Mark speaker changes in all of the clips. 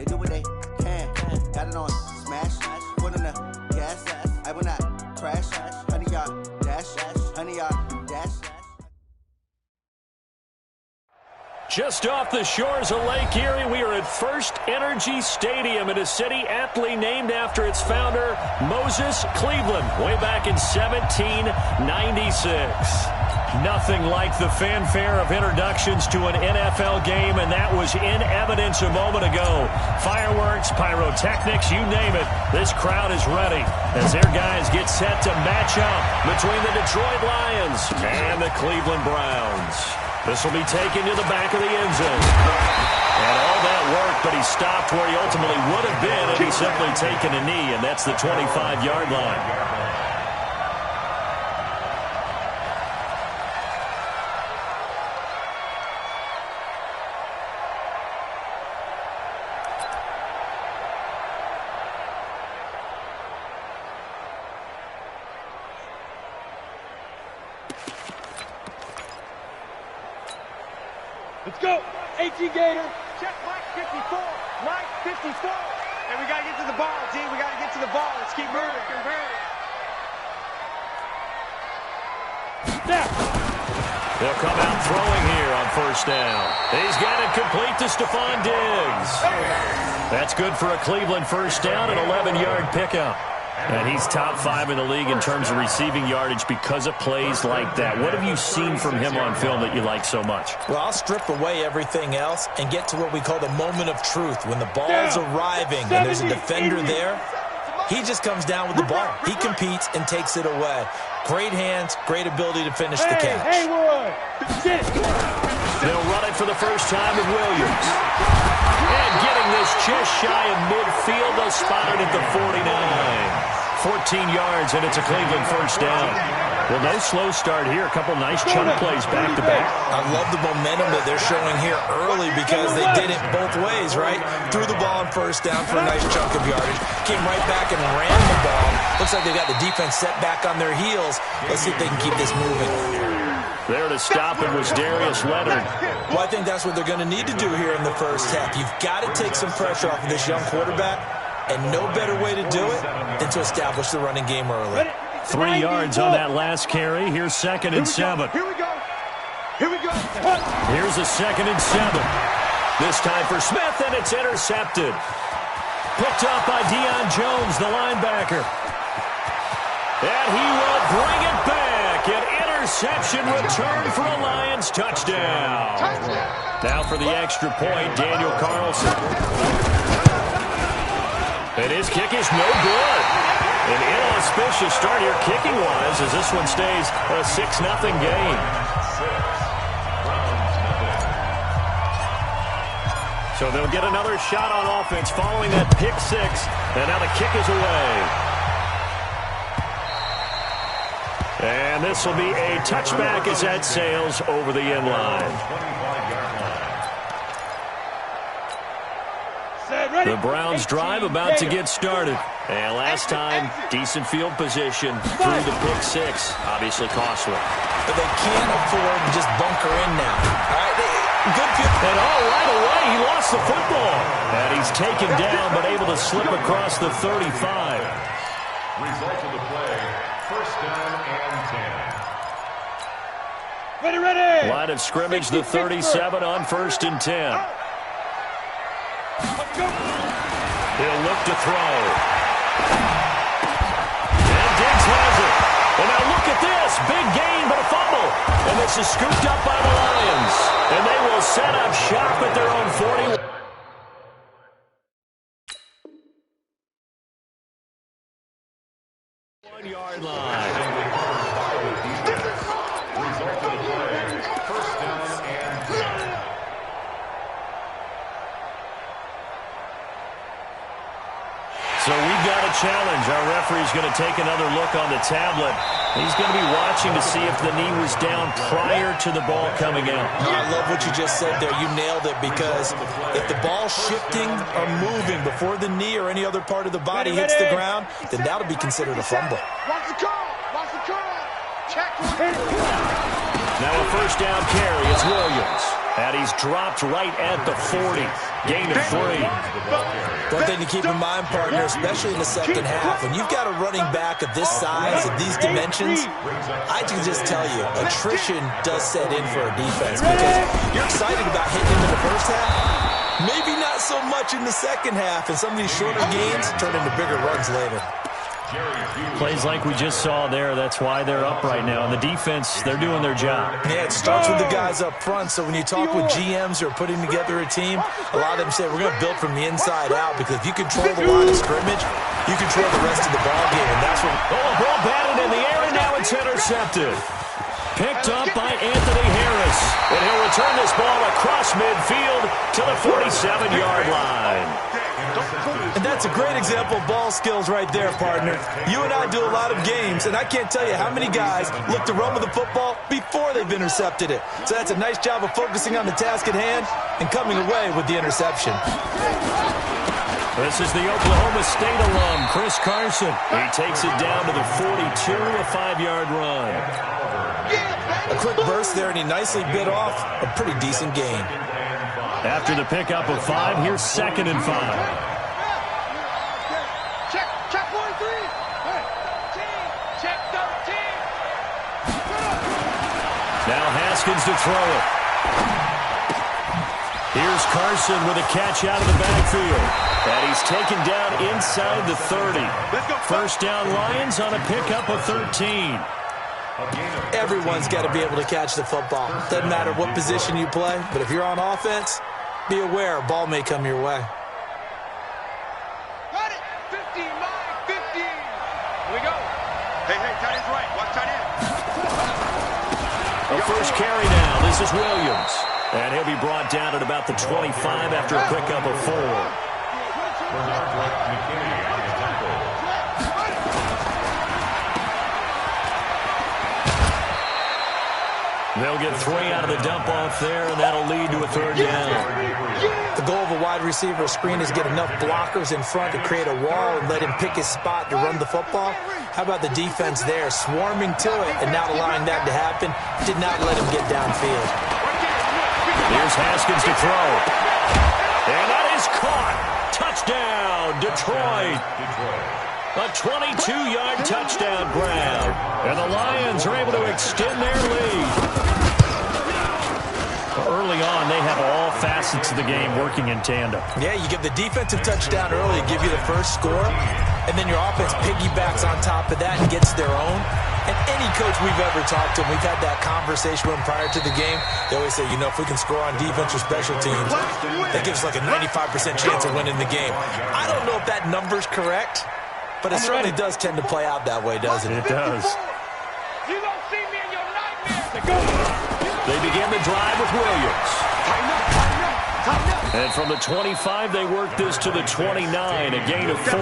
Speaker 1: They do what they can. Got it on smash. Foot on the gas. I will not crash. 100-yard dash. 100-yard dash.
Speaker 2: Just off the shores of Lake Erie, we are at First Energy Stadium in a city aptly named after its founder, Moses Cleveland, way back in 1796. Nothing like the fanfare of introductions to an NFL game, and that was in evidence a moment ago. Fireworks, pyrotechnics, you name it. This crowd is ready as their guys get set to match up between the Detroit Lions and the Cleveland Browns. This will be taken to the back of the end zone. And all that work, but he stopped where he ultimately would have been had he simply taken a knee, and that's the 25-yard line.
Speaker 3: Let's go. 18 Gator. Check Mike 54. Mike 54. And we got to get to the ball, team. We got to get to the ball. Let's keep moving. Snap.
Speaker 2: They'll come out throwing here on first down. He's got it complete to Stephon Diggs. That's good for a Cleveland first down, an 11-yard pickup. And he's top 5 in the league in terms of receiving yardage because of plays like that. What have you seen from him on film that you like so much?
Speaker 4: Well, I'll strip away everything else and get to what we call the moment of truth. When the ball's arriving and there's a defender there, he just comes down with the ball. He competes and takes it away. Great hands, great ability to finish the catch.
Speaker 2: They'll run it for the first time with Williams. And getting this just shy of midfield, they'll spot it at the 49. 14 yards, and it's a Cleveland first down. Well, no slow start here. A couple nice chunk plays back-to-back.
Speaker 4: I love the momentum that they're showing here early because they did it both ways, right? Threw the ball on first down for a nice chunk of yardage. Came right back and ran the ball. Looks like they got the defense set back on their heels. Let's see if they can keep this moving.
Speaker 2: There to stop it was Darius Leonard.
Speaker 4: Well, I think that's what they're going to need to do here in the first half. You've got to take some pressure off of this young quarterback, and no better way to do it than to establish the running game early.
Speaker 2: 3 yards on that last carry. Here's 2nd and 7.
Speaker 3: Here we go.
Speaker 2: Here's a 2nd and 7. This time for Smith, and it's intercepted. Picked up by Deion Jones, the linebacker. And he will bring it back. An interception return for a Lions touchdown. Now for the extra point, Daniel Carlson. And his kick is no good. An inauspicious start here kicking-wise as this one stays a 6-0 game. So they'll get another shot on offense following that pick 6. And now the kick is away. And this will be a touchback as that sails over the end line. The Browns drive about to get started. And last time, decent field position through the pick 6. Obviously costly.
Speaker 4: But they can't afford to just bunker in now. All right, good field.
Speaker 2: And right away, he lost the football. And he's taken down, but able to slip across the 35.
Speaker 5: Result of the play, first down and 10.
Speaker 3: Ready.
Speaker 2: Line of scrimmage, the 37 on 1st and 10. He'll look to throw. And Diggs has it. And now look at this. Big gain, but a fumble. And this is scooped up by the Lions. And they will set up shop at their own 40. 1-yard line.
Speaker 5: Result of the play, first down and 10.
Speaker 2: So we've got a challenge. Our referee's going to take another look on the tablet. He's going to be watching to see if the knee was down prior to the ball coming out.
Speaker 4: I love what you just said there. You nailed it, because if the ball's shifting or moving before the knee or any other part of the body hits the ground, then that'll be considered a fumble.
Speaker 3: Watch the call. Check.
Speaker 2: Now a first down carry. It's Williams. And he's dropped right at the 40. Gain of 3.
Speaker 4: One thing to keep in mind, partner, especially in the second half, when you've got a running back of this size, of these dimensions, I can just tell you, attrition does set in for a defense because you're excited about hitting him in the first half, maybe not so much in the second half, and some of these shorter gains turn into bigger runs later.
Speaker 2: Plays like we just saw there. That's why they're up right now. And the defense, they're doing their job.
Speaker 4: Yeah, it starts with the guys up front. So when you talk with GMs who are putting together a team, a lot of them say we're going to build from the inside out because if you control the line of scrimmage, you control the rest of the ball game. And that's what...
Speaker 2: Oh, ball batted in the air, and now it's intercepted. Picked up by Anthony Harris. And he'll return this ball across midfield to the 47-yard line.
Speaker 4: And that's a great example of ball skills right there, partner. You and I do a lot of games, and I can't tell you how many guys look to run with the football before they've intercepted it. So that's a nice job of focusing on the task at hand and coming away with the interception.
Speaker 2: This is the Oklahoma State alum, Chris Carson. He takes it down to the 42, a 5-yard run.
Speaker 4: A quick burst there, and he nicely bit off a pretty decent gain.
Speaker 2: After the pickup of 5, here's 2nd and 5.
Speaker 3: Check 43. Check 13.
Speaker 2: Now Haskins to throw it. Here's Carson with a catch out of the backfield. And he's taken down inside the 30. First down Lions on a pickup of 13.
Speaker 4: Everyone's got to be able to catch the football. Doesn't matter what position you play, but if you're on offense, be aware a ball may come your way.
Speaker 3: Got it. 15, 9, 15. Here we go. Hey, tight end's right. Watch tight end.
Speaker 2: A first carry now. This is Williams. And he'll be brought down at about the 25 after a pickup of 4. They'll get 3 out of the dump-off there, and that'll lead to a 3rd down.
Speaker 4: The goal of a wide receiver screen is get enough blockers in front to create a wall and let him pick his spot to run the football. How about the defense there, swarming to it and not allowing that to happen? Did not let him get downfield.
Speaker 2: Here's Haskins to throw. And that is caught. Touchdown, Detroit. A 22-yard touchdown grab. And the Lions are able to extend their lead. Early on, they have all facets of the game working in tandem.
Speaker 4: Yeah, you give the defensive touchdown early, give you the first score, and then your offense piggybacks on top of that and gets their own. And any coach we've ever talked to, we've had that conversation with them prior to the game. They always say, if we can score on defense or special teams, that gives us like a 95% chance of winning the game. I don't know if that number's correct, but it certainly does tend to play out that way, doesn't it?
Speaker 2: It does.
Speaker 3: You don't see me in your nightmares.
Speaker 2: They begin the drive with Williams. And from the 25, they work this to the 29, a gain of 4.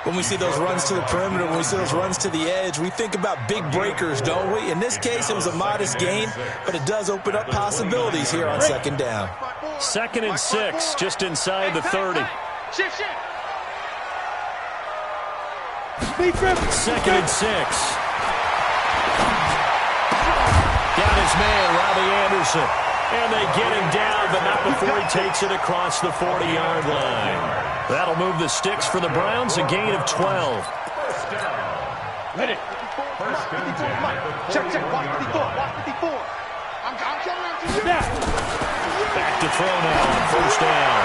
Speaker 4: When we see those runs to the perimeter, when we see those runs to the edge, we think about big breakers, don't we? In this case, it was a modest gain, but it does open up possibilities here on 2nd down.
Speaker 2: 2nd and 6, just inside the 30.
Speaker 3: Shift.
Speaker 2: 2nd and 6. Got his man, Robbie Anderson. And they get him down, but not before he takes it across the 40-yard line. That'll move the sticks for the Browns, a gain of 12.
Speaker 3: Ready. Check. Watch 54. I'm coming to you.
Speaker 2: Back to throw now on 1st down.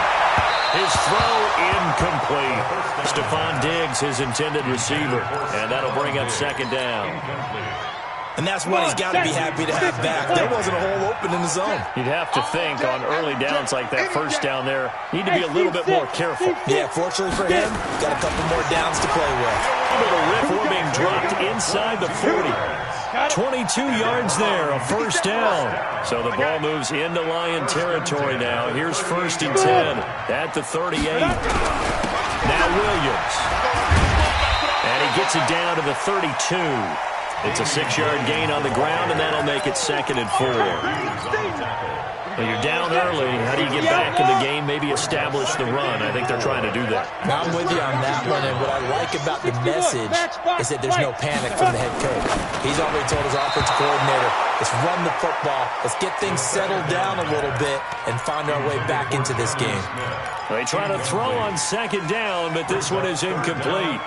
Speaker 2: His throw incomplete. Stephon Diggs, his intended receiver. And that'll bring up 2nd down.
Speaker 4: And that's what he's got to be happy to have back. There wasn't a hole open in the zone.
Speaker 2: You'd have to think on early downs like that, 1st down there, need to be a little bit more careful.
Speaker 4: Yeah, fortunately for him, got a couple more downs to play with.
Speaker 2: The rip for being dropped inside the 40. 22 yards there, a 1st down. So the ball moves into Lion territory now. Here's 1st and 10 at the 38. Now Williams. And he gets it down to the 32. It's a 6-yard gain on the ground, and that'll make it 2nd and 4. Well, you're down early. How do you get back in the game, maybe establish the run? I think they're trying to do that.
Speaker 4: I'm with you on that one, and what I like about the message is that there's no panic from the head coach. He's already told his offensive coordinator, let's run the football, let's get things settled down a little bit and find our way back into this game.
Speaker 2: They try to throw on 2nd down, but this one is incomplete.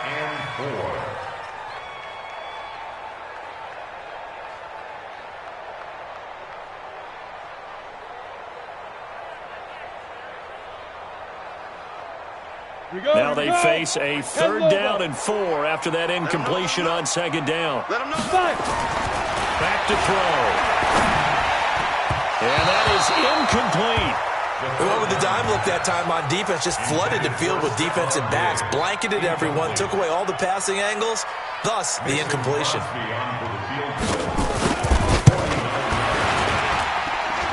Speaker 2: Now they face a 3rd down and 4 after that incompletion on 2nd down.
Speaker 3: Let them know.
Speaker 2: Back to throw. And that is incomplete.
Speaker 4: They went with the dime look that time on defense, just flooded the field with defensive backs, blanketed everyone, took away all the passing angles, thus the incompletion.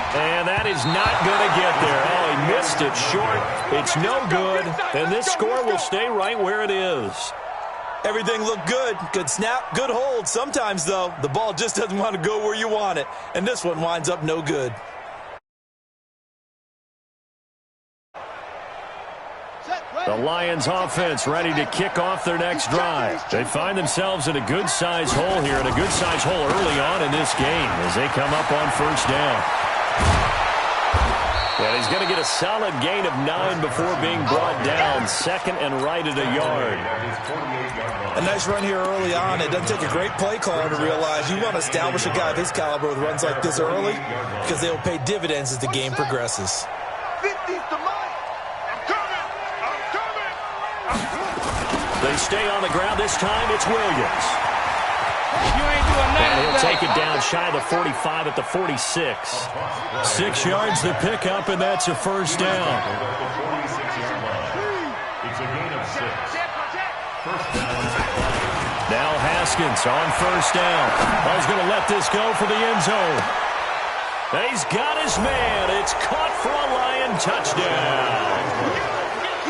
Speaker 2: And that is not going to get there. Oh, he missed it short. It's no good. And this score will stay right where it is.
Speaker 4: Everything looked good. Good snap, good hold. Sometimes, though, the ball just doesn't want to go where you want it. And this one winds up no good.
Speaker 2: The Lions offense ready to kick off their next drive. They find themselves in a good-sized hole here, and a good-sized hole early on in this game as they come up on 1st down. And he's going to get a solid gain of 9 before being brought down. 2nd and right at a yard.
Speaker 4: A nice run here early on. It doesn't take a great play caller to realize you want to establish a guy of his caliber with runs like this early because they'll pay dividends as the game progresses.
Speaker 3: 50's the mic. I'm coming.
Speaker 2: They stay on the ground. This time it's Williams.
Speaker 3: You ain't doing nothing.
Speaker 2: And he'll take it down shy of the 45 at the 46. 6 yards to pick up, and that's a 1st down.
Speaker 5: It's a gain of 6. First down.
Speaker 2: Now Haskins on 1st down. He's going to let this go for the end zone. He's got his man. It's caught for a Lion touchdown.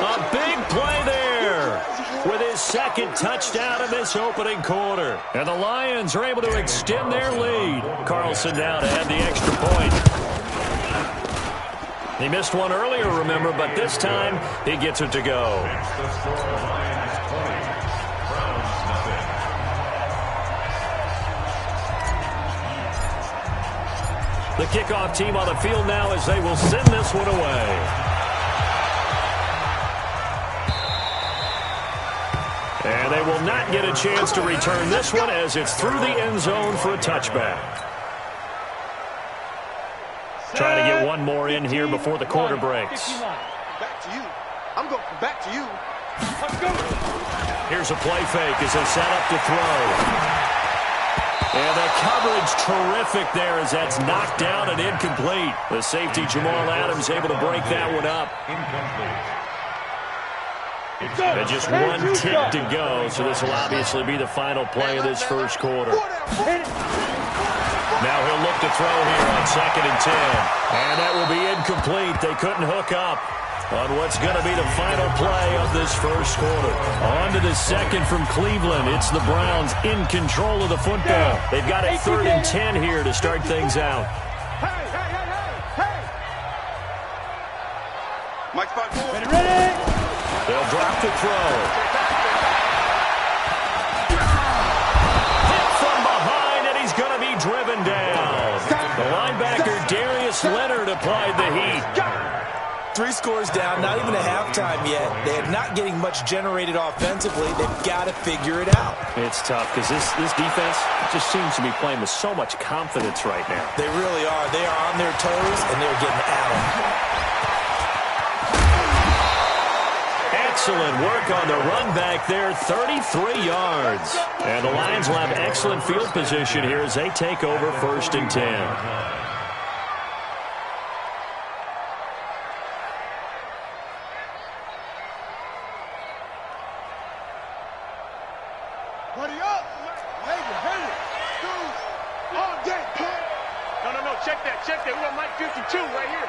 Speaker 2: A big play there with his 2nd touchdown in this opening quarter. And the Lions are able to extend their lead. Carlson now to add the extra point. He missed one earlier, remember, but this time he gets it to go. The kickoff team on the field now as they will send this one away. And they will not get a chance to return this one as it's through the end zone for a touchback. Trying to get one more in here before the quarter breaks.
Speaker 3: Back to you. I'm going back to you. Let's go.
Speaker 2: Here's a play fake as they set up to throw. And the coverage terrific there as that's knocked down and incomplete. The safety Jamal Adams able to break that one up. And just one tick to go, so this will obviously be the final play of this first quarter. Now he'll look to throw here on 2nd and 10. And that will be incomplete. They couldn't hook up on what's going to be the final play of this first quarter. On to the 2nd from Cleveland. It's the Browns in control of the football. They've got a 3rd and 10 here to start things out.
Speaker 3: Hey. Mike's back.
Speaker 2: Ready? They'll drop to throw. Hit from behind, and he's going to be driven down. The linebacker, Darius Leonard, applied the heat.
Speaker 4: 3 scores down, not even a halftime yet. They are not getting much generated offensively. They've got to figure it out.
Speaker 2: It's tough because this defense just seems to be playing with so much confidence right now.
Speaker 4: They really are. They are on their toes, and they're getting at them.
Speaker 2: Excellent work on the run back there, 33 yards. And the Lions will have excellent field position here as they take over 1st and 10.
Speaker 3: Buddy up. Hit it. Dude. All day, put. No. Check that. We got Mike 52 right here.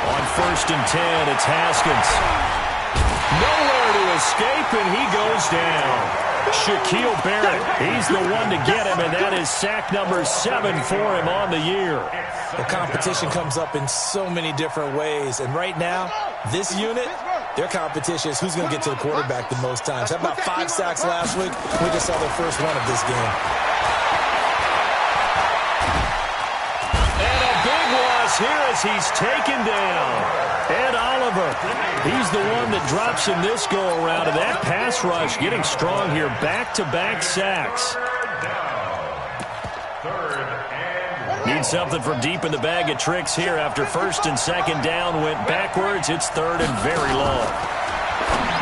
Speaker 2: On 1st and 10, it's Haskins. Nowhere to escape, and he goes down. Shaquille Barrett, he's the one to get him, and that is sack number 7 for him on the year.
Speaker 4: The competition comes up in so many different ways, and right now, this unit, their competition is who's going to get to the quarterback the most times. How about 5 sacks last week? We just saw their first one of this game.
Speaker 2: And a big loss here as he's taken down. Ed Oliver, he's the one that drops him this go-around, and that pass rush getting strong here. Back-to-back sacks. Need something from deep in the bag of tricks here after first and second down went backwards. It's third and very long.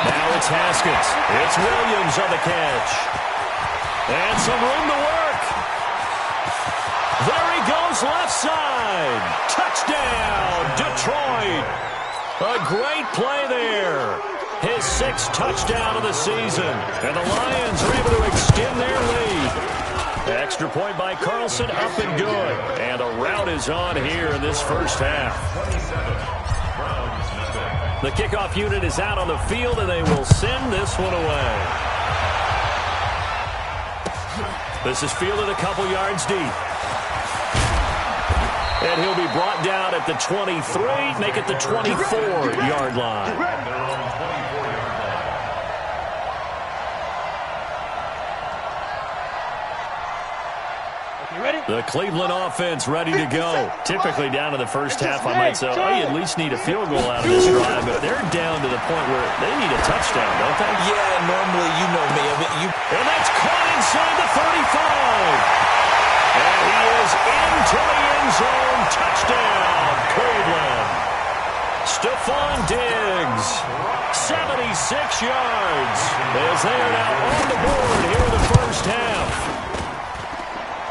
Speaker 2: Now it's Haskins. It's Williams on the catch. And some room to work. There he goes left side. Touchdown, Detroit. A great play there. His 6th touchdown of the season. And the Lions are able to extend their lead. Extra point by Carlson, up and good. And the rout is on here in this first half. The kickoff unit is out on the field, and they will send this one away. This is fielded a couple yards deep. And he'll be brought down at the 23, make it the 24-yard line. The Cleveland offense ready to go. Typically down to the first half, I might say, oh, you at least need a field goal out of this drive, but they're down to the point where they need a touchdown, don't they?
Speaker 4: Yeah, normally, you know me.
Speaker 2: And that's caught inside the 35. And he is into the end zone. Touchdown, Cleveland. Stephon Diggs, 76 yards, as they are now on the board here in the first half.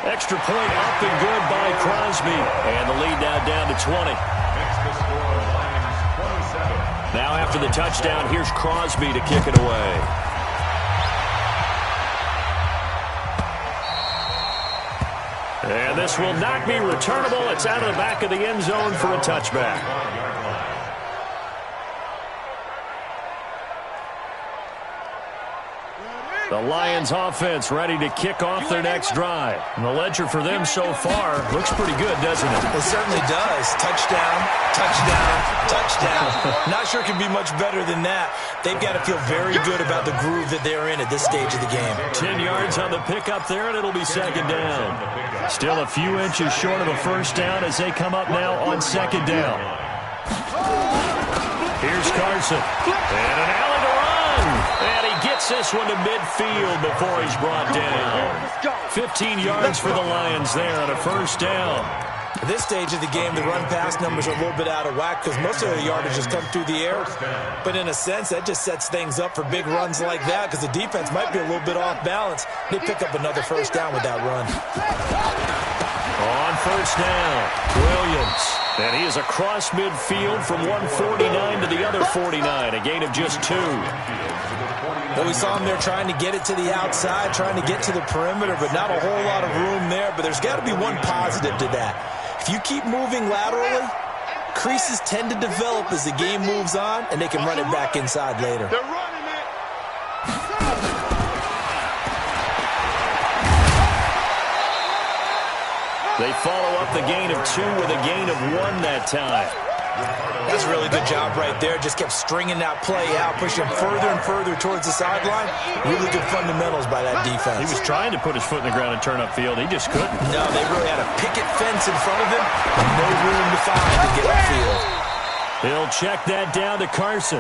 Speaker 2: Extra point up and good by Crosby. And the lead now down to 20. Now after the touchdown, here's Crosby to kick it away. And this will not be returnable. It's out of the back of the end zone for a touchback. The Lions offense ready to kick off their next drive. And the ledger for them so far looks pretty good, doesn't it?
Speaker 4: It certainly does. Touchdown, touchdown, touchdown. Not sure it can be much better than that. They've got to feel very good about the groove that they're in at this stage of the game.
Speaker 2: 10 yards on the pickup there, and it'll be second down. Still a few inches short of a first down as they come up now on second down. Here's Carson. And an alley to run. And he gets this one to midfield before he's brought down. 15 yards for the Lions there on a first down.
Speaker 4: At this stage of the game, the run-pass numbers are a little bit out of whack because most of the yardage has come through the air. But in a sense, that just sets things up for big runs like that because the defense might be a little bit off balance. They pick up another first down with that run.
Speaker 2: On first down, Williams. And he is across midfield from 149 to the other 49, a gain of just 2.
Speaker 4: But we saw him there trying to get it to the outside, trying to get to the perimeter, but not a whole lot of room there. But there's got to be one positive to that. If you keep moving laterally, creases tend to develop as the game moves on, and they can run it back inside later.
Speaker 3: They're running it.
Speaker 2: They follow up the gain of 2 with a gain of 1 that time.
Speaker 4: That's a really good job right there. Just kept stringing that play out, pushing further and further towards the sideline. Really good fundamentals by that defense.
Speaker 2: He was trying to put his foot in the ground and turn upfield. He just couldn't.
Speaker 4: No, they really had a picket fence in front of him. No room to find to get upfield.
Speaker 2: He'll check that down to Carson.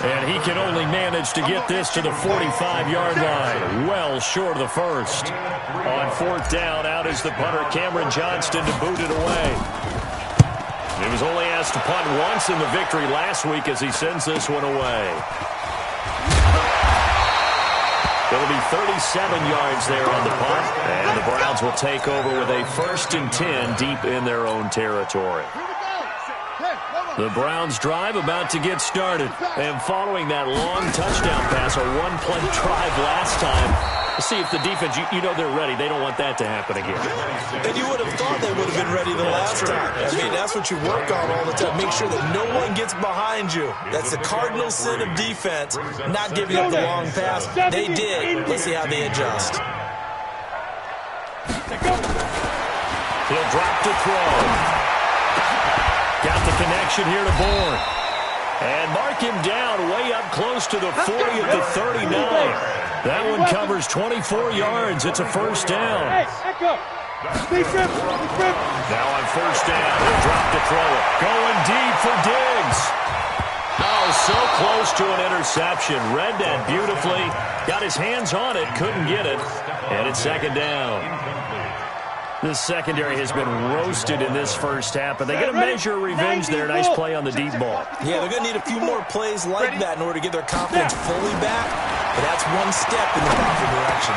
Speaker 2: And he can only manage to get this to the 45-yard line. Well short of the first. On fourth down, out is the punter, Cameron Johnston, to boot it away. He was only asked to punt once in the victory last week as he sends this one away. It'll be 37 yards there on the punt. And the Browns will take over with a 1st and 10 deep in their own territory. The Browns drive about to get started. And following that long touchdown pass, a one-play drive last time, See if the defense, you know they're ready. They don't want that to happen again.
Speaker 4: And you would have thought they would have been ready the last time. I mean, that's what you work on all the time. Make sure that no one gets behind you. That's the cardinal sin of defense, not giving up the long pass. They did. Let's see how they adjust.
Speaker 2: He'll drop to throw. Got the connection here to Bourne. And mark him down way up close to the 40 at the 39. That one covers 24 yards. It's a first down.
Speaker 3: Hey, echo.
Speaker 2: Now on first down, he'll drop to throw it. Going deep for Diggs. Oh, so close to an interception. Read that beautifully. Got his hands on it, couldn't get it. And it's second down. This secondary has been roasted in this first half, but they get a measure of revenge there. Nice play on the deep ball.
Speaker 4: Yeah, they're going to need a few more plays like that in order to get their confidence fully back. But that's one step in the proper direction.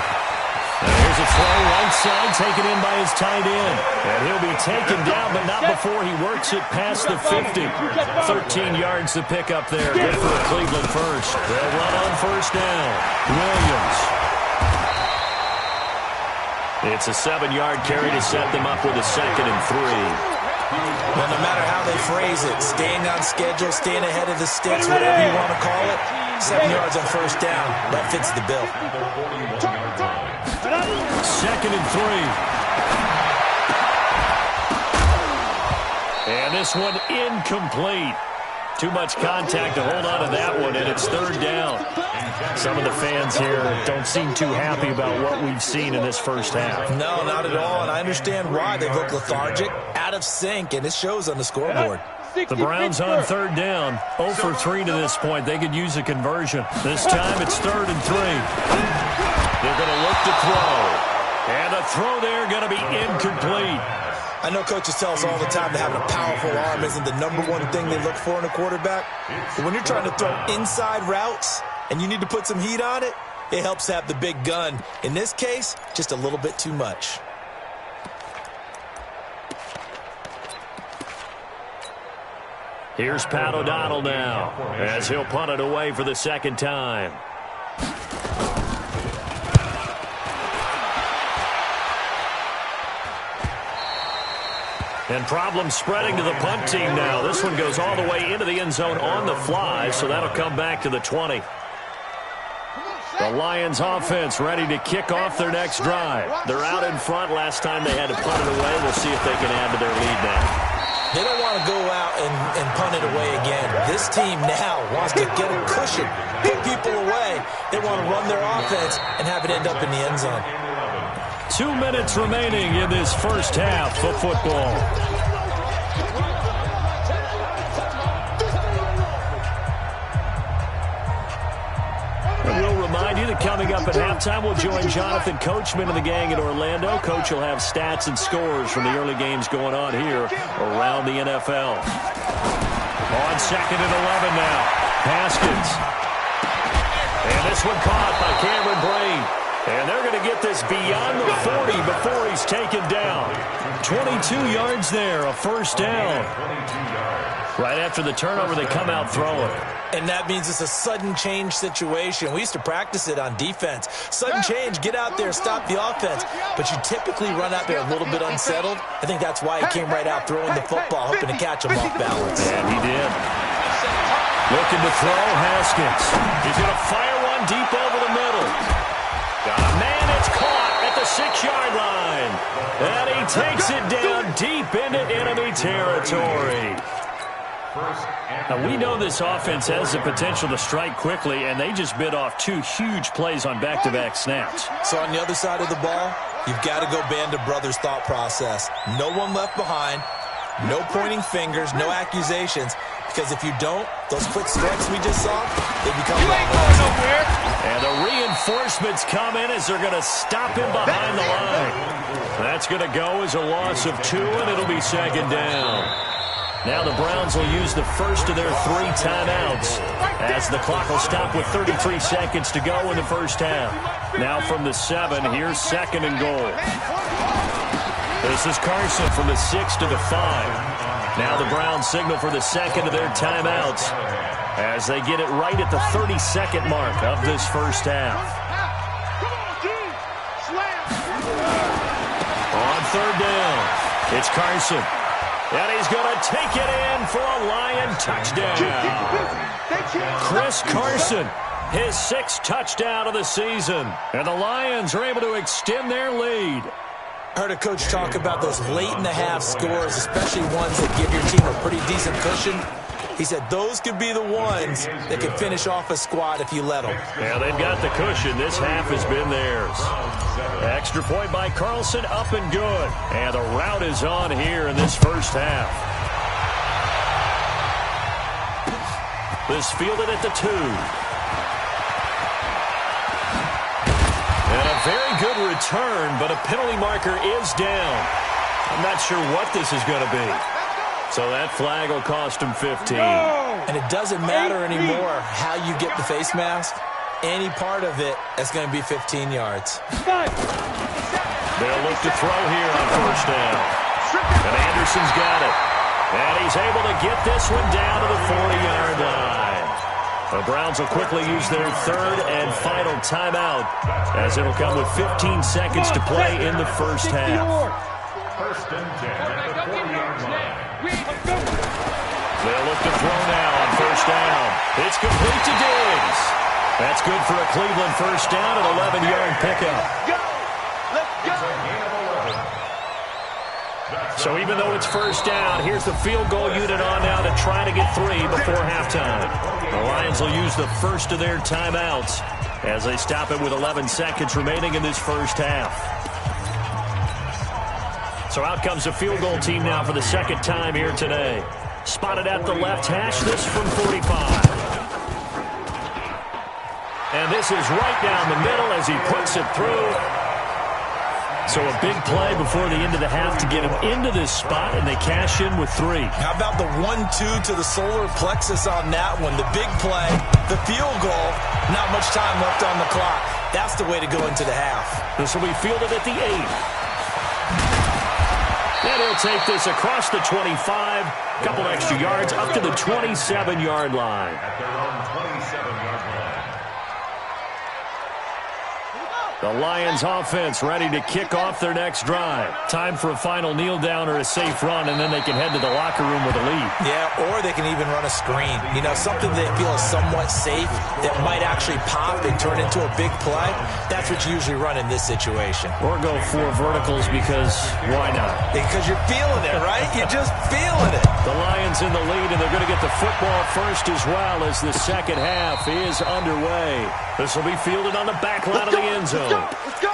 Speaker 2: And here's a throw right side taken in by his tight end. And he'll be taken down, but not before he works it past the 50. 13 yards to pick up there. Good for the Cleveland first. They'll run on first down. Williams. It's a 7-yard carry to set them up with a 2nd and 3.
Speaker 4: Well, no matter how they phrase it, staying on schedule, staying ahead of the sticks, whatever you want to call it, 7 yards on first down, that fits the bill.
Speaker 2: 2nd and 3. And this one incomplete. Too much contact to hold on to that one, and it's 3rd down. Some of the fans here don't seem too happy about what we've seen in this first half.
Speaker 4: No, not at all, and I understand why. They look lethargic, out of sync, and it shows on the scoreboard.
Speaker 2: The Browns on 3rd down. 0 for 3 to this point. They could use a conversion. This time it's 3rd and 3. They're going to look to throw. And the throw there going to be incomplete.
Speaker 4: I know coaches tell us all the time that having a powerful arm isn't the #1 thing they look for in a quarterback. But when you're trying to throw inside routes and you need to put some heat on it, it helps to have the big gun. In this case, just a little bit too much.
Speaker 2: Here's Pat O'Donnell now as he'll punt it away for the 2nd time. And problems spreading to the punt team now. This one goes all the way into the end zone on the fly, so that'll come back to the 20. The Lions offense ready to kick off their next drive. They're out in front. Last time they had to punt it away. We'll see if they can add to their lead now.
Speaker 4: They don't want to go out and punt it away again. This team now wants to get a cushion, put people away. They want to run their offense and have it end up in the end zone.
Speaker 2: 2 minutes remaining in this first half of football. And we'll remind you that coming up at halftime, we'll join Jonathan Coachman and the gang in Orlando. Coach will have stats and scores from the early games going on here around the NFL. On 2nd and 11 now. Haskins. And this one caught by Cameron Brain. And they're going to get this beyond the 40 before he's taken down. 22 yards there, a first down. Right after the turnover, they come out throwing.
Speaker 4: And that means it's a sudden change situation. We used to practice it on defense. Sudden change, get out there, stop the offense. But you typically run out there a little bit unsettled. I think that's why he came right out throwing the football, hoping to catch him off balance.
Speaker 2: And he did. Looking to throw, Haskins. He's going to fire one deep over the middle. Got a man, it's caught at the 6-yard line. And he takes it down deep into enemy territory. Now, we know this offense has the potential to strike quickly, and they just bit off 2 huge plays on back-to-back snaps.
Speaker 4: So on the other side of the ball, you've got to go band of brothers thought process. No one left behind, no pointing fingers, no accusations. Because if you don't, those quick strikes we just saw, they become nowhere.
Speaker 2: And the reinforcements come in as they're going to stop him behind the line. That's going to go as a loss of 2, and it'll be 2nd down. Now the Browns will use the first of their 3 timeouts as the clock will stop with 33 seconds to go in the first half. Now from the 7, here's 2nd and goal. This is Carson from the 6 to the 5. Now the Browns signal for the 2nd of their timeouts as they get it right at the 30-second mark of this first half. third down. It's Carson. And he's going to take it in for a Lion touchdown. Chris Carson, his 6th touchdown of the season. And the Lions are able to extend their lead.
Speaker 4: I heard a coach talk about those late-in-the-half scores, especially ones that give your team a pretty decent cushion. He said those could be the ones that could finish off a squad if you let them.
Speaker 2: Yeah, they've got the cushion. This half has been theirs. Extra point by Carlson, up and good. And the route is on here in this first half. This fielded at the 2. And a very good return, but a penalty marker is down. I'm not sure what this is going to be. So that flag will cost him 15.
Speaker 4: And it doesn't matter anymore how you get the face mask. Any part of it is going to be 15 yards.
Speaker 2: They'll look to throw here on first down. And Anderson's got it. And he's able to get this one down to the 40-yard line. The Browns will quickly use their 3rd and final timeout, as it'll come with 15 seconds to play in the first half.
Speaker 5: First and 10 at the 40-yard line.
Speaker 2: They'll look to throw now on first down. It's complete to Diggs. That's good for a Cleveland first down, an 11-yard pickup. So even though it's first down, here's the field goal unit on now to try to get 3 before halftime. The Lions will use the first of their timeouts as they stop it with 11 seconds remaining in this first half. So out comes the field goal team now for the 2nd time here today. Spotted at the left hash, this from 45. And this is right down the middle as he puts it through. So a big play before the end of the half to get him into this spot, and they cash in with 3.
Speaker 4: How about the 1-2 to the solar plexus on that one? The big play, the field goal, not much time left on the clock. That's the way to go into the half.
Speaker 2: This will be fielded at the 8. And he'll take this across the 25, a couple extra yards, up to the 27-yard line.
Speaker 5: At their own 27-yard line.
Speaker 2: The Lions offense ready to kick off their next drive. Time for a final kneel down or a safe run, and then they can head to the locker room with a lead.
Speaker 4: Yeah, or they can even run a screen. You know, something they feel is somewhat safe that might actually pop and turn into a big play. That's what you usually run in this situation.
Speaker 2: Or go 4 verticals because why not?
Speaker 4: Because you're feeling it, right? You're just feeling it.
Speaker 2: The Lions in the lead, and they're going to get the football first as well as the second half is underway. This will be fielded on the back line of the end zone.
Speaker 3: Let's go!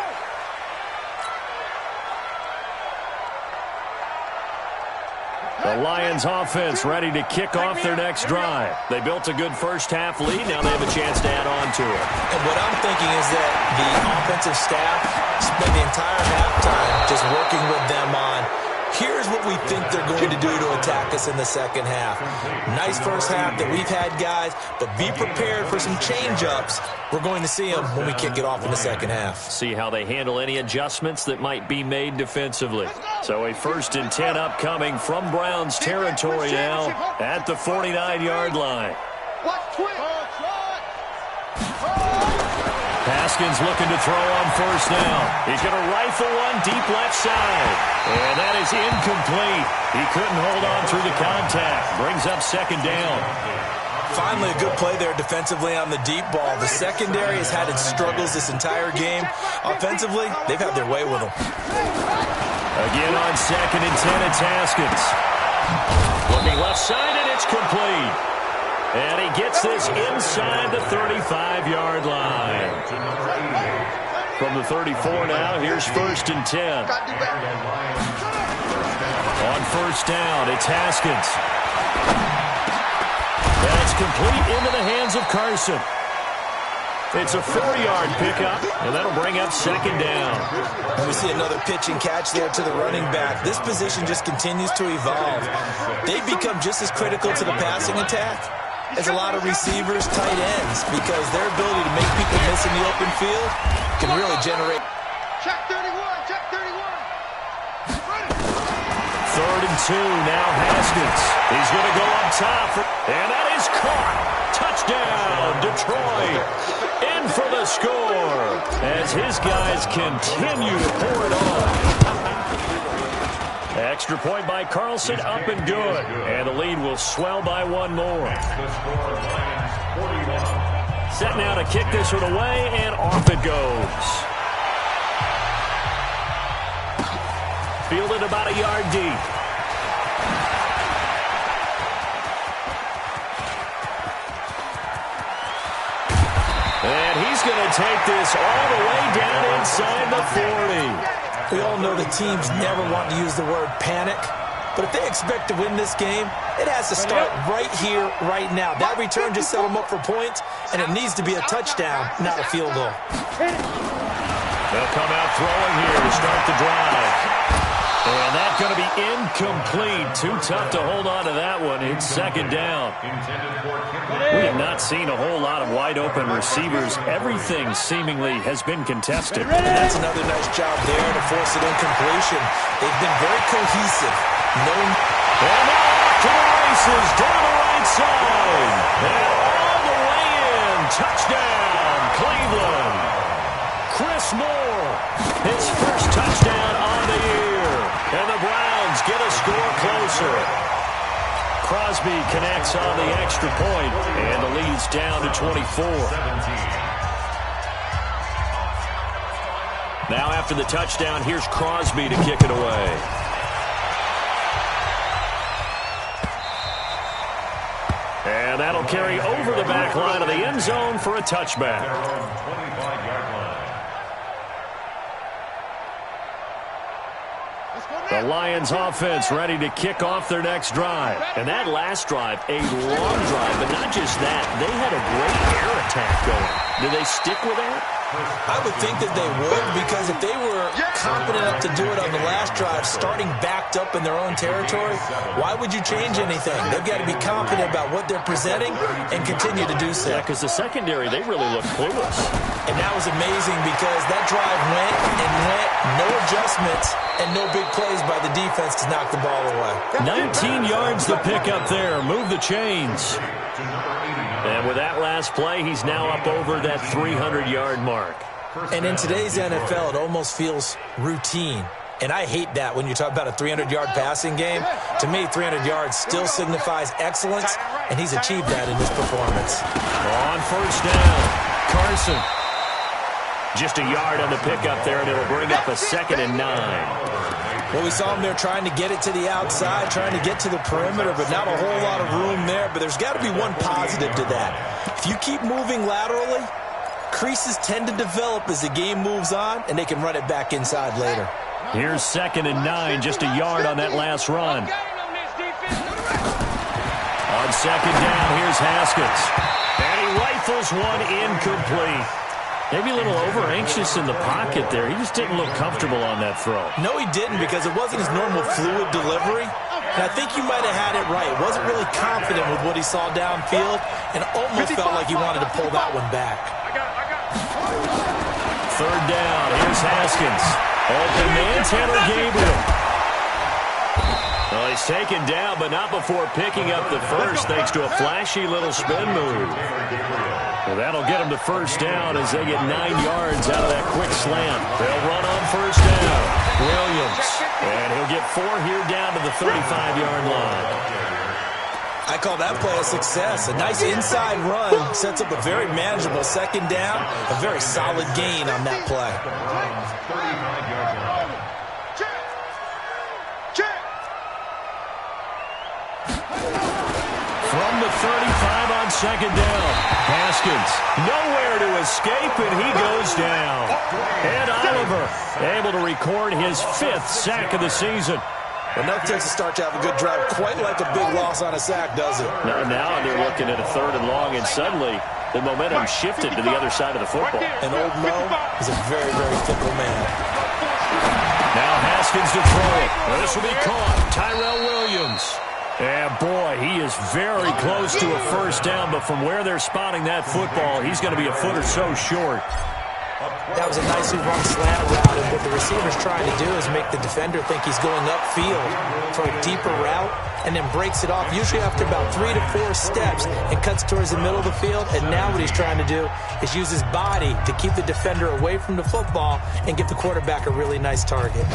Speaker 2: The Lions offense ready to kick off their next drive. They built a good first half lead. Now they have a chance to add on to it.
Speaker 4: And what I'm thinking is that the offensive staff spent the entire halftime just working with them on, here's what we think they're going to do to attack us in the second half. Nice first half that we've had, guys, but be prepared for some change-ups. We're going to see them when we kick it off in the second half.
Speaker 2: See how they handle any adjustments that might be made defensively. So a 1st and 10 upcoming from Browns territory now at the 49-yard line. Haskins looking to throw on first down. He's going to rifle one deep left side. And that is incomplete. He couldn't hold on through the contact. Brings up 2nd down.
Speaker 4: Finally, a good play there defensively on the deep ball. The secondary has had its struggles this entire game. Offensively, they've had their way with them.
Speaker 2: Again on 2nd and 10, it's Haskins. Looking left side, and it's complete. And he gets this inside the 35-yard line. From the 34 now, here's 1st and 10. On first down, it's Haskins. And it's complete into the hands of Carson. It's a 4-yard pickup, and that'll bring up 2nd down.
Speaker 4: And we see another pitch and catch there to the running back. This position just continues to evolve. They become just as critical to the passing attack as a lot of receivers, tight ends, because their ability to make people miss in the open field can really generate.
Speaker 3: Check 31, check 31.
Speaker 2: 3rd and 2, now Haskins. He's going to go up top, and that is caught. Touchdown, Detroit. In for the score as his guys continue to pour it on. Extra point by Carlson, up and good. And the lead will swell by one more. Set now to kick this one away, and off it goes. Fielded about a yard deep. And he's going to take this all the way down inside the 40.
Speaker 4: We all know the teams never want to use the word panic, but if they expect to win this game, it has to start right here, right now. That return just set them up for points, and it needs to be a touchdown, not a field goal.
Speaker 2: They'll come out throwing here to start the drive. And that's going to be incomplete. Too tough to hold on to that one. It's second down. We have not seen a whole lot of wide-open receivers. Everything seemingly has been contested.
Speaker 4: And that's another nice job there to force an incompletion. They've been very cohesive. And
Speaker 2: now off to the races down the right side. And all the way in. Touchdown, Cleveland. Chris Moore, his first touchdown on the year. And the Browns get a score closer. Crosby connects on the extra point, and the lead's down to 24. Now after the touchdown, here's Crosby to kick it away. And that'll carry over the back line of the end zone for a touchback. The Lions offense ready to kick off their next drive. And that last drive, a long drive, but not just that. They had a great air attack going. Do they stick with that?
Speaker 4: I would think that they would, because if they were confident enough to do it on the last drive, starting backed up in their own territory, why would you change anything? They've got to be confident about what they're presenting and continue to do so.
Speaker 2: Yeah, because the secondary, they really look clueless.
Speaker 4: And that was amazing because that drive went and went, no adjustments, and no big plays by the defense to knock the ball away.
Speaker 2: 19 yards to pick up there. Move the chains. And with that last play, he's now up over that 300-yard mark.
Speaker 4: And in today's NFL, it almost feels routine. And I hate that when you talk about a 300-yard passing game. To me, 300 yards still signifies excellence, and he's achieved that in this performance.
Speaker 2: On first down, Carson. Just a yard on the pickup there, and it'll bring up a 2nd and 9.
Speaker 4: Well, we saw him there trying to get it to the outside, trying to get to the perimeter, but not a whole lot of room there. But there's got to be one positive to that. If you keep moving laterally, creases tend to develop as the game moves on, and they can run it back inside later.
Speaker 2: Here's 2nd and 9, just a yard on that last run. On 2nd down, here's Haskins. And he rifles one incomplete. Maybe a little over-anxious in the pocket there. He just didn't look comfortable on that throw.
Speaker 4: No, he didn't, because it wasn't his normal fluid delivery. And I think you might have had it right. Wasn't really confident with what he saw downfield and almost felt like he wanted to pull that one back.
Speaker 2: 3rd down. Here's Haskins. Open man, Tanner Gabriel. Well, he's taken down, but not before picking up the first, thanks to a flashy little spin move. Well, that'll get him to first down as they get 9 yards out of that quick slant. They'll run on first down. Williams. And he'll get 4 here down to the 35-yard line.
Speaker 4: I call that play a success. A nice inside run sets up a very manageable 2nd down. A very solid gain on that play.
Speaker 2: From the 35 on 2nd down. Haskins nowhere to escape, and he goes down. And Oliver able to record his 5th sack of the season.
Speaker 4: Well, no takes a start to have a good drive. Quite like a big loss on a sack, does it?
Speaker 2: Now they're looking at a 3rd and long, and suddenly the momentum shifted to the other side of the football.
Speaker 4: And old Mo is a very, very fickle man.
Speaker 2: Now Haskins to throw it. Well, this will be caught. Tyrell Williams. And, boy, he is very close to a first down, but from where they're spotting that football, he's going to be a foot or so short.
Speaker 4: That was a nicely run slant route, and what the receiver's trying to do is make the defender think he's going upfield for a deeper route, and then breaks it off, usually after about 3 to 4 steps, and cuts towards the middle of the field. And now what he's trying to do is use his body to keep the defender away from the football and give the quarterback a really nice target.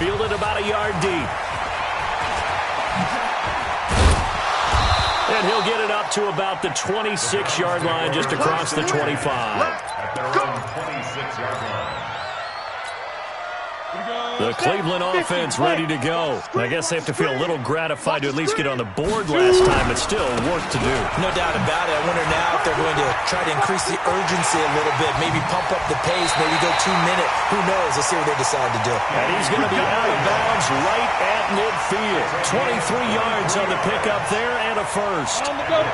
Speaker 2: Fielded about a yard deep. And he'll get it up to about the 26-yard line, just across the 25.
Speaker 5: At their own 26-yard line.
Speaker 2: The Cleveland offense ready to go. I guess they have to feel a little gratified to at least get on the board last time, but still work to do.
Speaker 4: No doubt about it. I wonder now if they're going to try to increase the urgency a little bit, maybe pump up the pace, maybe go 2-minute. Who knows? Let's see what they decide to do.
Speaker 2: And he's going to be out of bounds right at midfield. 23 yards on the pickup there and a first.
Speaker 3: On the go.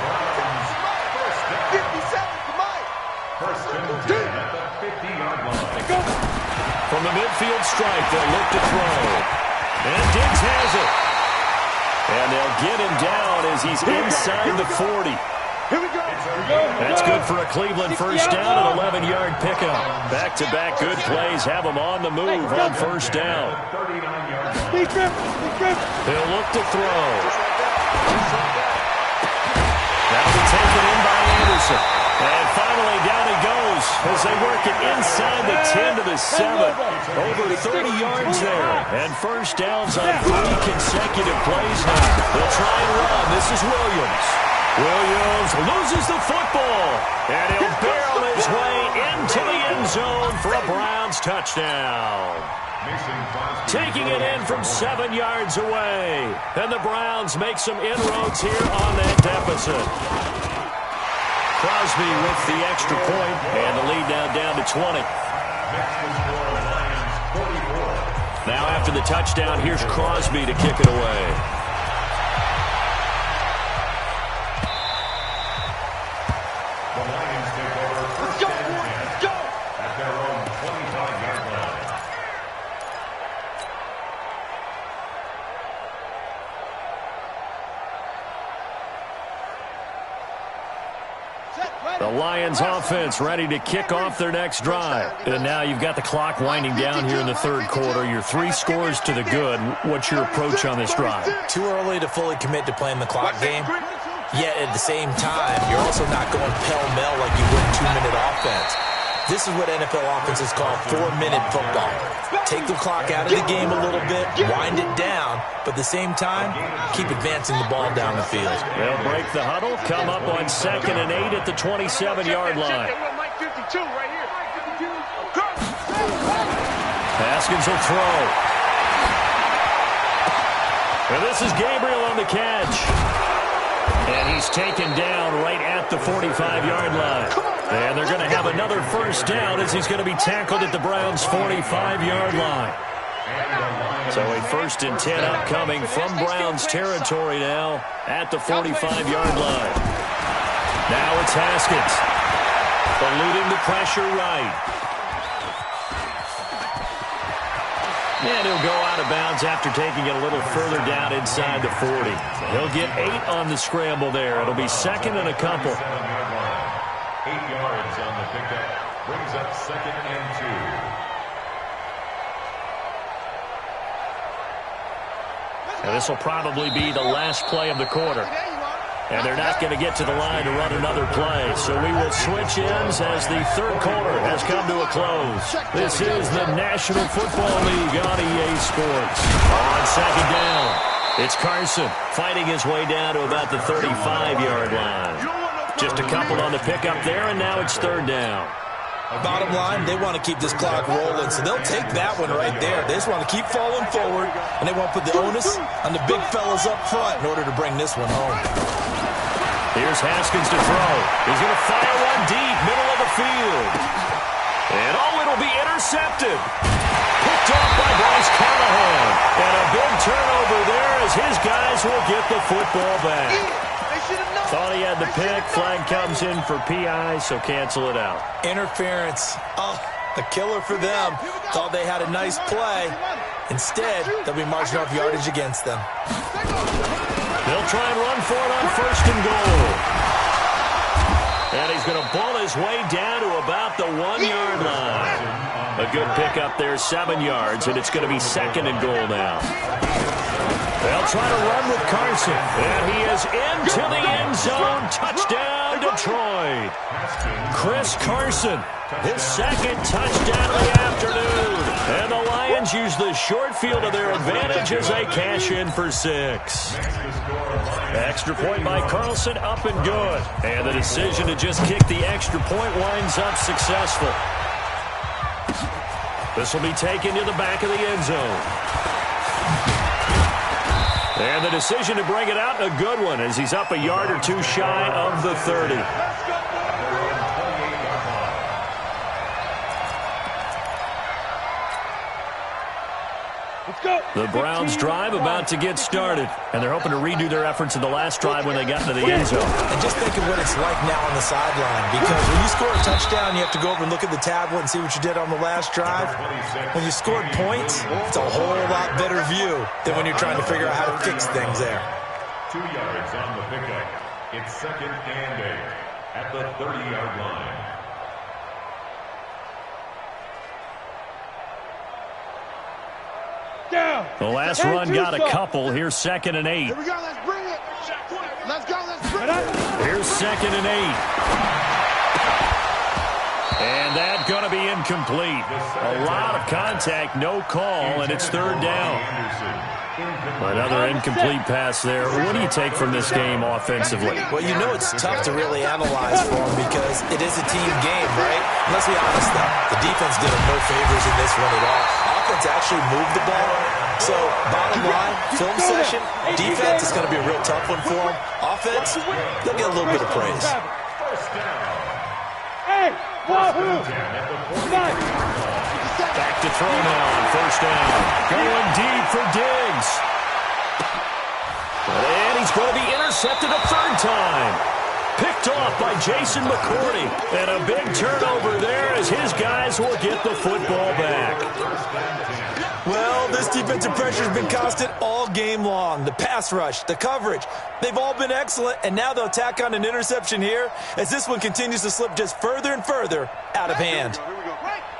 Speaker 1: 57, come on.
Speaker 5: First and 10 at the 50-yard line.
Speaker 3: Go.
Speaker 2: From the midfield stripe, they'll look to throw. And Diggs has it. And they'll get him down as he's inside the 40.
Speaker 3: Here we go.
Speaker 2: That's good for a Cleveland first down and 11-yard pickup. Back-to-back good plays have them on the move on first down.
Speaker 5: 39-yard line.
Speaker 3: Big grip. Big grip.
Speaker 2: They'll look to throw. That'll be taken in by Anderson. And finally down he goes as they work it inside the 10 to the 7. Over 30 yards there. And first downs on 3 consecutive plays now. They'll try and run. This is Williams. Williams loses the football. And he'll barrel his way into the end zone for a Browns touchdown. Taking it in from 7 yards away. And the Browns make some inroads here on that deficit. Crosby with the extra point, and the lead now down to 20. Now after the touchdown, here's Crosby to kick it away.
Speaker 5: The Lions take over first and 10 at their own 25-yard line.
Speaker 2: The Lions offense ready to kick off their next drive. And now you've got the clock winding down here in the third quarter. You're 3 scores to the good. What's your approach on this drive?
Speaker 4: Too early to fully commit to playing the clock game. Yet at the same time, you're also not going pell-mell like you would in 2-minute offense. This is what NFL offenses call 4-minute football. Take the clock out of the game a little bit, wind it down, but at the same time, keep advancing the ball down the field.
Speaker 2: They'll break the huddle, come up on 2nd and 8 at the 27-yard line. Haskins will throw. And this is Gabriel on the catch. And he's taken down right at the 45-yard line. And they're going to have another first down as he's going to be tackled at the Browns' 45-yard line. So a 1st and 10 upcoming from Browns territory now at the 45-yard line. Now it's Haskins. Eluding the pressure right. And he'll go out of bounds after taking it a little further down inside the 40. He'll get 8 on the scramble there. It'll be 2nd and a couple.
Speaker 5: 8 yards on the pickup brings up 2nd and 2.
Speaker 2: And this will probably be the last play of the quarter. And they're not going to get to the line to run another play. So we will switch ends as the third quarter has come to a close. This is the National Football League on EA Sports. On 2nd down, it's Carson fighting his way down to about the 35-yard line. Just a couple on the pickup there, and now it's 3rd down.
Speaker 4: Bottom line, they want to keep this clock rolling, so they'll take that one right there. They just want to keep falling forward, and they want to put the onus on the big fellas up front in order to bring this one home.
Speaker 2: Here's Haskins to throw. He's going to fire one deep, middle of the field. And it'll be intercepted. Picked off by Bryce Callahan. And a big turnover there as his guys will get the football back. Thought he had the pick. Flag comes in for PI, so cancel it out.
Speaker 4: Interference. Oh, a killer for them. Thought they had a nice play. Instead, they'll be marching off yardage against them.
Speaker 2: They'll try and run for it on 1st and goal. And he's going to ball his way down to about the 1-yard line. A good pickup there, 7 yards, and it's going to be 2nd and goal now. They'll try to run with Carson. And he is into the end zone. Touchdown, Detroit. Chris Carson, his second touchdown of the afternoon. And the Lions use the short field to their advantage as they cash in for 6. Extra point by Carlson, up and good. And the decision to just kick the extra point winds up successful. This will be taken to the back of the end zone. And the decision to bring it out, a good one, as he's up a yard or two shy of the 30. The Browns drive about to get started, and they're hoping to redo their efforts in the last drive when they got into the end zone.
Speaker 4: And just think of what it's like now on the sideline, because when you score a touchdown, you have to go over and look at the tablet and see what you did on the last drive. When you scored points, it's a whole lot better view than when you're trying to figure out how to fix things there.
Speaker 5: 2 yards on the pickup. It's 2nd and 8 at the 30-yard line.
Speaker 2: The last run got a couple. Here's 2nd and 8.
Speaker 3: Here we go. Let's bring it. Let's go. Let's bring it.
Speaker 2: Here's 2nd and 8. And that's going to be incomplete. A lot of contact, no call, and it's 3rd down. Another incomplete pass there. What do you take from this game offensively?
Speaker 4: Well, you know it's tough to really analyze for them because it is a team game, right? And let's be honest, though. The defense did them no favors in this one at all. Offense actually moved the ball. So, bottom line, film session, defense is going to be a real tough one for them. Offense, they'll get a little bit of praise.
Speaker 3: Hey, wahoo!
Speaker 2: Back to throw now on 1st down. Going deep for Diggs. And he's going to be intercepted a 3rd time. Picked off by Jason McCourty. And a big turnover there as his guys will get the football back.
Speaker 4: Well, this defensive pressure has been constant all game long. The pass rush, the coverage, they've all been excellent, and now they'll tack on an interception here as this one continues to slip just further and further out of hand.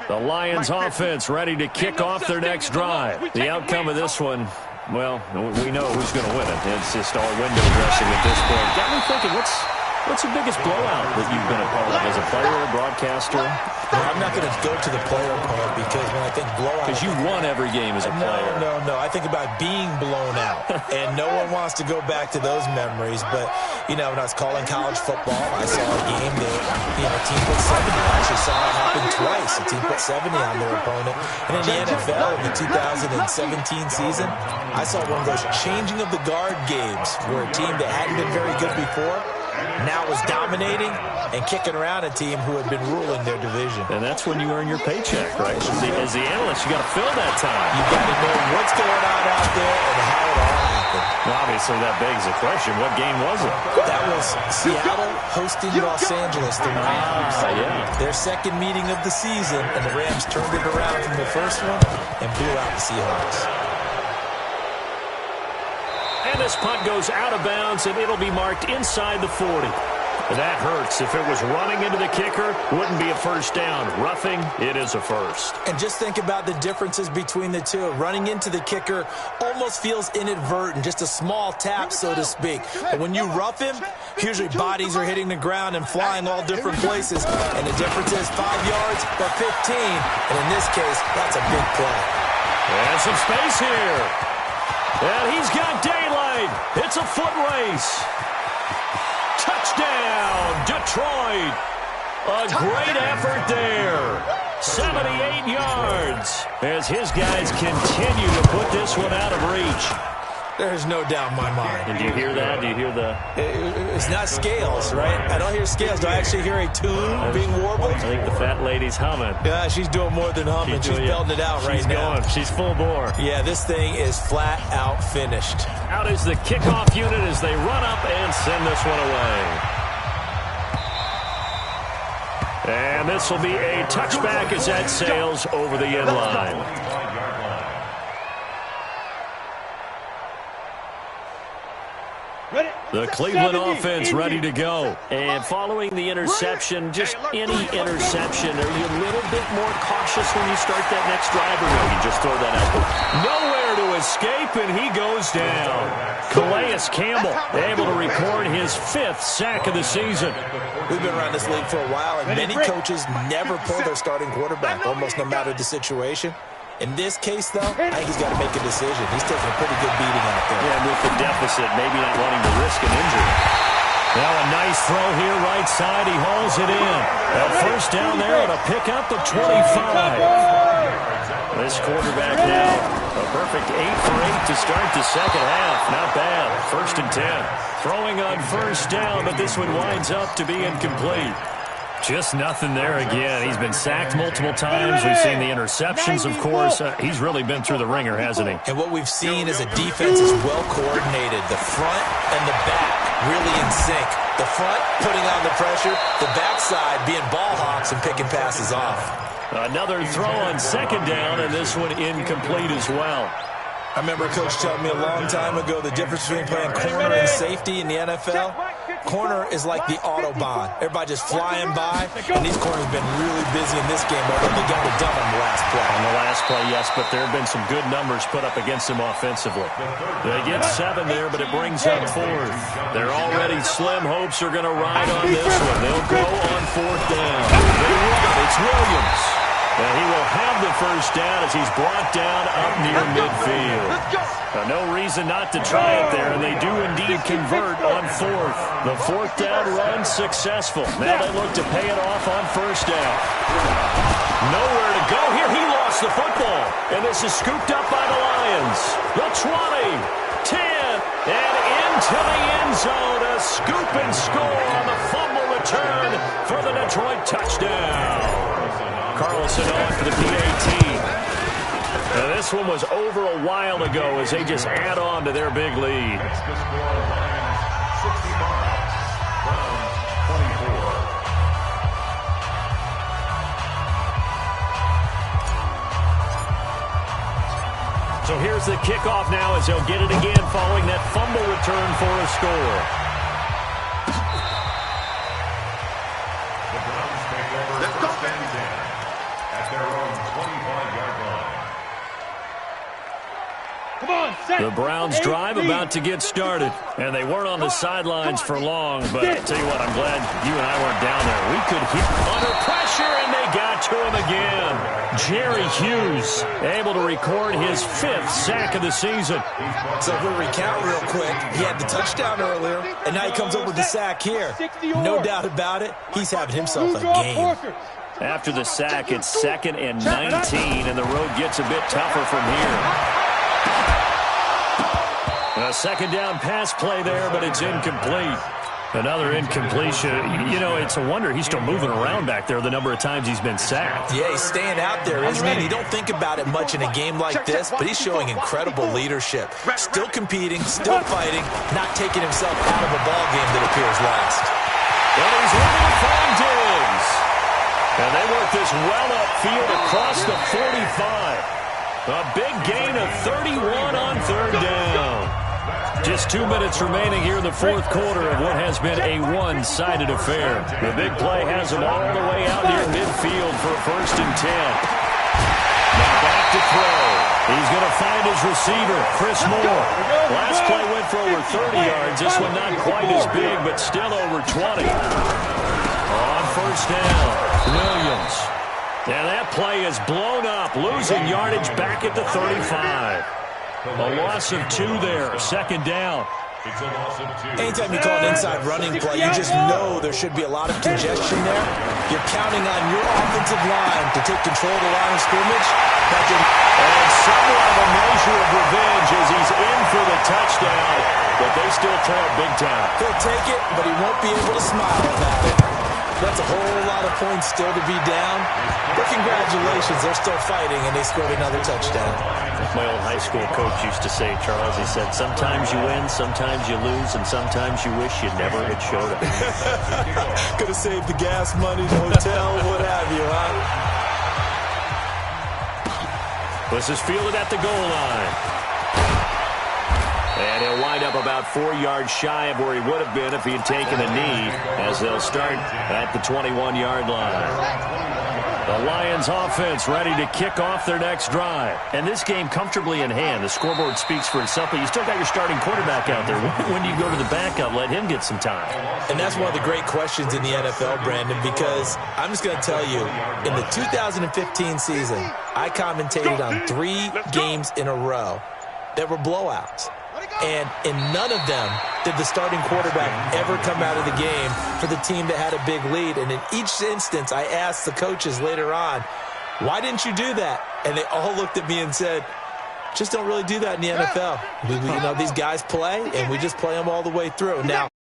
Speaker 2: The Lions offense ready to kick off their next drive. The outcome of this one, well, we know who's going to win it. It's just all window dressing at this point. Got me thinking, what's the biggest blowout that you've been a part of as a player, a broadcaster?
Speaker 4: Well, I'm not going to go to the player part because when I think blowout...
Speaker 2: Because you won every game as a player.
Speaker 4: No. I think about being blown out. And no one wants to go back to those memories. But, you know, when I was calling college football, I saw a game that, a team put 70. I actually saw it happen twice. A team put 70 on their opponent. And in the NFL, in the 2017 season, I saw one of those changing of the guard games where a team that hadn't been very good before now was dominating and kicking around a team who had been ruling their division.
Speaker 2: And that's when you earn your paycheck, right? As the analyst, you got to fill that time.
Speaker 4: You got to know what's going on out there and how it all happened.
Speaker 2: Well, obviously, that begs the question, what game was it?
Speaker 4: That was Seattle hosting Los Angeles, the Rams.
Speaker 2: Yeah.
Speaker 4: Their second meeting of the season, and the Rams turned it around from the first one and blew out the Seahawks.
Speaker 2: And this punt goes out of bounds, and it'll be marked inside the 40. That hurts. If it was running into the kicker, wouldn't be a 1st down. Roughing, it is a 1st.
Speaker 4: And just think about the differences between the two. Running into the kicker almost feels inadvertent, just a small tap, so to speak. But when you rough him, usually bodies are hitting the ground and flying all different places. And the difference is 5 yards or 15. And in this case, that's a big play.
Speaker 2: And some space here. And he's got daylight. It's a foot race. Touchdown, Detroit. A great effort there. 78 yards as his guys continue to put this one out of reach.
Speaker 4: There's no doubt in my mind.
Speaker 2: And do you hear that? Do you hear the...
Speaker 4: It's not scales, right? I don't hear scales. Do I actually hear a tune being warbled?
Speaker 2: I think the fat lady's humming.
Speaker 4: Yeah, she's doing more than humming. She's belting it out right now.
Speaker 2: She's going. She's full bore.
Speaker 4: Yeah, this thing is flat out finished.
Speaker 2: Out is the kickoff unit as they run up and send this one away. And this will be a touchback as that sails over the end line. The Cleveland offense ready to go. And following the interception, just any interception, are you a little bit more cautious when you start that next drive, or no? You just throw that out there? Nowhere to escape, and he goes down. Calais Campbell able to record his 5th sack of the season.
Speaker 4: We've been around this league for a while, and many coaches never pull their starting quarterback, almost no matter the situation. In this case, though, I think he's got to make a decision. He's taking a pretty good beating out there.
Speaker 2: Yeah, with the deficit, maybe not wanting to risk an injury. Now a nice throw here, right side. He hauls it in. A first down there on a pickup of 25. This quarterback now, a perfect 8 for 8 to start the second half. Not bad. 1st and 10. Throwing on first down, but this one winds up to be incomplete. Just nothing there again. He's been sacked multiple times. We've seen the interceptions, of course. He's really been through the ringer, hasn't he?
Speaker 4: And what we've seen is a defense is well coordinated. The front and the back really in sync. The front putting on the pressure, the backside being ball hawks and picking passes off.
Speaker 2: Another throw on second down, and this one incomplete as well.
Speaker 4: I remember a coach telling me a long time ago the difference between playing corner and safety in the NFL. Corner is like the Autobahn. Everybody just flying by, and these corners have been really busy in this game, although they got it done on the last play.
Speaker 2: On the last play, yes, but there have been some good numbers put up against them offensively. They get 7 there, but it brings up 4th. They're already slim hopes are going to ride on this one. They'll go on 4th down. They run. It's Williams. And he will have the first down as he's brought down up near midfield. No reason not to try it there, and they do indeed convert on 4th. The 4th down run successful. Now they look to pay it off on first down. Nowhere to go here. He lost the football, and this is scooped up by the Lions. The 20, 10, and into the end zone. A scoop and score on the fumble return for the Detroit touchdown. Carlson on for the PAT. Now this one was over a while ago as they just add on to their big lead. So here's the kickoff now as they'll get it again following that fumble return for a score. The Browns drive about to get started, and they weren't on the sidelines for long, but I'll tell you what, I'm glad you and I weren't down there. We could hear under pressure, and they got to him again. Jerry Hughes able to record his 5th sack of the season.
Speaker 4: So if we recount real quick, he had the touchdown earlier, and now he comes up with the sack here. No doubt about it, he's having himself a game.
Speaker 2: After the sack, it's 2nd and 19, and the road gets a bit tougher from here. A second down pass play there, but it's incomplete. Another incompletion. You know, it's a wonder he's still moving around back there the number of times he's been sacked.
Speaker 4: Yeah, he's staying out there, isn't he? You don't think about it much in a game like this, but he's showing incredible leadership. Still competing, still fighting, not taking himself out of a ball game that appears lost.
Speaker 2: And he's looking to find Diggs. And they work this well upfield across the 45. A big gain of 31 on 3rd down. Just 2 minutes remaining here in the 4th quarter of what has been a one-sided affair. The big play has him all the way out near midfield for a 1st and 10. Now back to throw. He's going to find his receiver, Chris Moore. Last play went for over 30 yards. This one not quite as big, but still over 20. On first down, Williams. And that play is blown up, losing yardage back at the 35. A loss of 2 there, 2nd down.
Speaker 4: Anytime you call an inside running play, you just know there should be a lot of congestion there. You're counting on your offensive line to take control of the line of scrimmage.
Speaker 2: And somewhat of a measure of revenge as he's in for the touchdown, but they still trail big time.
Speaker 4: He'll take it, but he won't be able to smile about it. That's a whole lot of points still to be down. But congratulations, they're still fighting, and they scored another touchdown.
Speaker 2: My old high school coach used to say, Charles, he said, sometimes you win, sometimes you lose, and sometimes you wish you never had showed up.
Speaker 4: Could have saved the gas money, the hotel, what have you, huh?
Speaker 2: This is fielded at the goal line. And he'll wind up about 4 yards shy of where he would have been if he had taken a knee, as they'll start at the 21-yard line. The Lions offense ready to kick off their next drive. And this game comfortably in hand. The scoreboard speaks for itself, but you still got your starting quarterback out there. When do you go to the backup, let him get some time?
Speaker 4: And that's one of the great questions in the NFL, Brandon, because I'm just going to tell you, in the 2015 season, I commentated on 3 games in a row that were blowouts. And in none of them did the starting quarterback ever come out of the game for the team that had a big lead. And in each instance, I asked the coaches later on, why didn't you do that? And they all looked at me and said, just don't really do that in the NFL. You know, these guys play, and we just play them all the way through. Now,